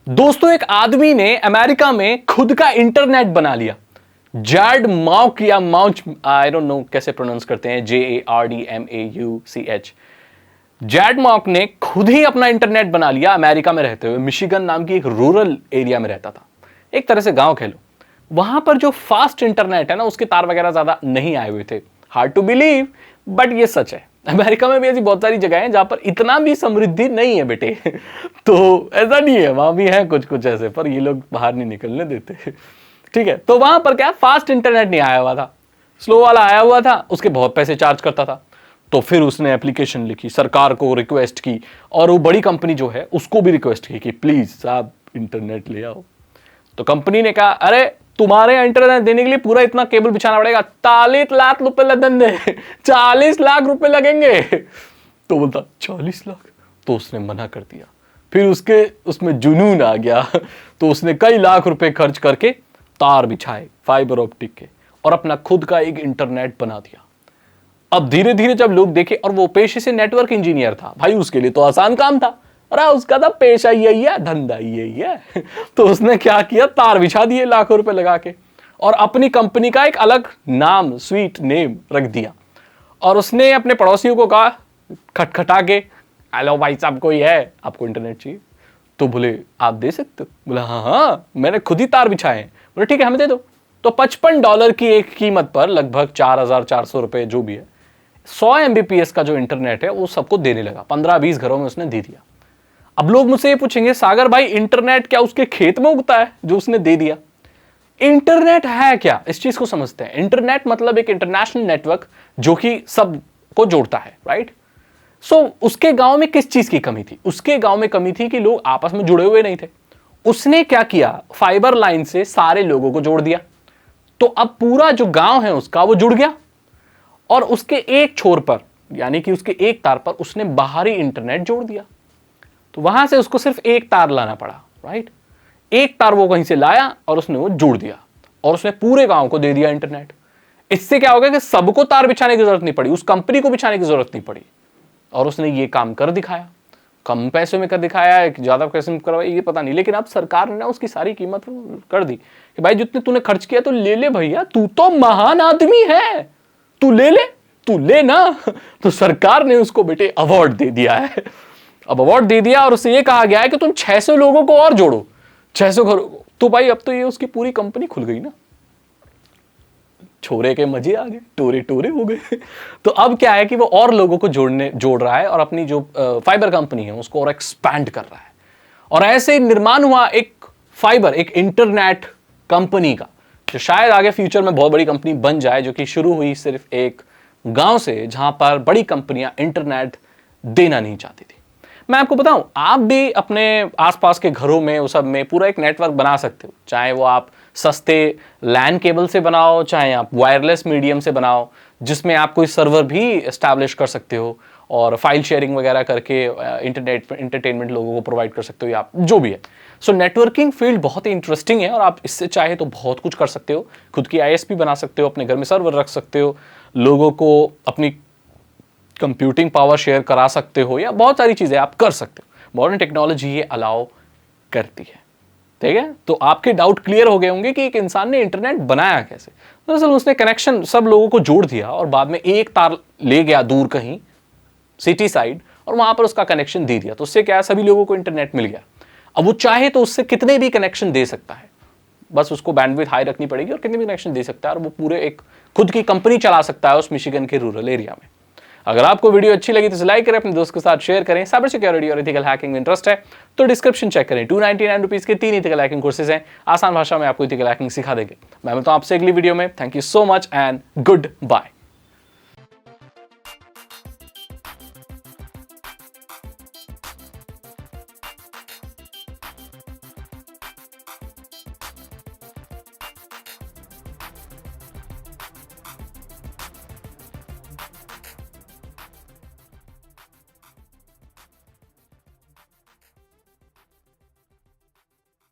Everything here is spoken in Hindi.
दोस्तों, एक आदमी ने अमेरिका में खुद का इंटरनेट बना लिया। जैड माउक या माउच, आई डोंट नो कैसे प्रोनाउंस करते हैं, JARDMAUCH। जैड माउक ने खुद ही अपना इंटरनेट बना लिया अमेरिका में रहते हुए। मिशिगन नाम की एक रूरल एरिया में रहता था, एक तरह से गांव कह लो। वहां पर जो फास्ट इंटरनेट है ना, उसके तार वगैरह ज्यादा नहीं आए हुए थे। हार्ड टू बिलीव, बट ये सच है। अमेरिका में भी ऐसी बहुत सारी जगह हैं जहां पर इतना भी समृद्धि नहीं है बेटे। तो ऐसा नहीं है, वहां भी है कुछ कुछ ऐसे, पर ये लोग बाहर नहीं निकलने देते। ठीक है, तो वहां पर क्या फास्ट इंटरनेट नहीं आया हुआ था, स्लो वाला आया हुआ था, उसके बहुत पैसे चार्ज करता था। तो फिर उसने एप्लीकेशन लिखी, सरकार को रिक्वेस्ट की, और वो बड़ी कंपनी जो है उसको भी रिक्वेस्ट की कि प्लीज आप इंटरनेट ले आओ। तो कंपनी ने कहा, अरे तुम्हारे इंटरनेट देने के लिए पूरा इतना केबल बिछाना पड़ेगा, 40 लाख रुपए लगेंगे, 40 लाख रुपए लगेंगे। तो बोलता 40 लाख, तो उसने मना कर दिया। फिर उसके उसमें जुनून आ गया, तो उसने कई लाख रुपए खर्च करके तार बिछाए फाइबर ऑप्टिक के, और अपना खुद का एक इंटरनेट बना दिया। अब धीरे धीरे जब लोग देखे, और वो पेशे से नेटवर्क इंजीनियर था भाई, उसके लिए तो आसान काम था, अरे उसका था पेशा यही है, धंधा यही है। तो उसने क्या किया, तार बिछा दिए लाखों रुपए लगा के, और अपनी कंपनी का एक अलग नाम, स्वीट नेम रख दिया। और उसने अपने पड़ोसियों को कहा खटखटा के, हेलो भाई साहब कोई है, आपको इंटरनेट चाहिए? तो बोले आप दे सकते हो? बोला हाँ हाँ, मैंने खुद ही तार बिछाए हैं। बोले ठीक है, हमें दे दो। तो $55 की एक कीमत पर लगभग 4,400 रुपए जो भी है, 100 MBPS का जो इंटरनेट है वो सबको देने लगा। 15-20 घरों में उसने दे दिया। अब लोग मुझसे ये पूछेंगे, सागर भाई इंटरनेट क्या उसके खेत में उगता है जो उसने दे दिया? इंटरनेट है क्या, इस चीज को समझते हैं। इंटरनेट मतलब एक इंटरनेशनल नेटवर्क जो कि सबको जोड़ता है, राइट? सो उसके गांव में किस चीज की कमी थी? उसके गांव में कमी थी कि लोग आपस में जुड़े हुए नहीं थे। उसने क्या किया, फाइबर लाइन से सारे लोगों को जोड़ दिया। तो अब पूरा जो गांव है उसका वो जुड़ गया, और उसके एक छोर पर, यानी कि उसके एक तार पर उसने बाहरी इंटरनेट जोड़ दिया। तो वहां से उसको सिर्फ एक तार लाना पड़ा, राइट? एक तार वो कहीं से लाया और उसने वो जोड़ दिया, और उसने पूरे गांव को दे दिया इंटरनेट। इससे क्या होगा कि सबको तार बिछाने की जरूरत नहीं पड़ी, उस कंपनी को बिछाने की जरूरत नहीं पड़ी, और उसने ये काम कर दिखाया। कम पैसे में कर दिखाया, ज्यादा पैसे में करवाया ये पता नहीं, लेकिन अब सरकार ने ना उसकी सारी कीमत कर दी कि भाई जितने तूने खर्च किया तो ले ले भैया, तू तो महान आदमी है, तू ले ले, तू ले ना। तो सरकार ने उसको बेटे अवार्ड दे दिया है। अब अवार्ड दे दिया, और उससे ये कहा गया है कि तुम 600 लोगों को और जोड़ो, 600 घरों को। तो भाई अब तो ये उसकी पूरी कंपनी खुल गई ना, छोरे के मजे आ गए, टोरे टोरे हो गए। तो अब क्या है कि वो और लोगों को जोड़ रहा है, और अपनी जो फाइबर कंपनी है उसको और एक्सपैंड कर रहा है। और ऐसे ही निर्माण हुआ एक फाइबर, एक इंटरनेट कंपनी का, जो शायद आगे फ्यूचर में बहुत बड़ी कंपनी बन जाए, जो कि शुरू हुई सिर्फ एक गांव से जहां पर बड़ी कंपनियां इंटरनेट देना नहीं चाहती थी। मैं आपको बताऊं, आप भी अपने आसपास के घरों में, उस सब में पूरा एक नेटवर्क बना सकते हो। चाहे वो आप सस्ते लैन केबल से बनाओ, चाहे आप वायरलेस मीडियम से बनाओ, जिसमें आप कोई सर्वर भी एस्टैब्लिश कर सकते हो, और फाइल शेयरिंग वगैरह करके इंटरनेट एंटरटेनमेंट लोगों को प्रोवाइड कर सकते हो, या जो भी है। सो नेटवर्किंग फील्ड बहुत ही इंटरेस्टिंग है, और आप इससे चाहे तो बहुत कुछ कर सकते हो। खुद की ISP बना सकते हो, अपने घर में सर्वर रख सकते हो, लोगों को अपनी कंप्यूटिंग पावर शेयर करा सकते हो, या बहुत सारी चीजें आप कर सकते हो। मॉडर्न टेक्नोलॉजी ये अलाउ करती है, ठीक है? तो आपके डाउट क्लियर हो गए होंगे कि एक इंसान ने इंटरनेट बनाया कैसे। दरअसल उसने कनेक्शन सब लोगों को जोड़ दिया, और बाद में एक तार ले गया दूर कहीं सिटी साइड, और वहां पर उसका कनेक्शन दे दिया। तो उससे क्या है, सभी लोगों को इंटरनेट मिल गया। अब वो चाहे तो उससे कितने भी कनेक्शन दे सकता है, बस उसको बैंडविड्थ हाई रखनी पड़ेगी, और कितने भी कनेक्शन दे सकता है, और वो पूरे एक खुद की कंपनी चला सकता है उस मिशिगन के रूरल एरिया में। अगर आपको वीडियो अच्छी लगी तो इसे लाइक करें, अपने दोस्त के साथ शेयर करें। साइबर सिक्योरिटी और एथिकल हैकिंग में इंटरेस्ट है तो डिस्क्रिप्शन चेक करें। 299 रुपीज के 3 एथिकल हैकिंग कोर्सेज हैं, आसान भाषा में आपको एथिकल हैकिंग सिखा देंगे। मैं मिलता हूं आपसे अगली वीडियो में। Thank you so much and good bye.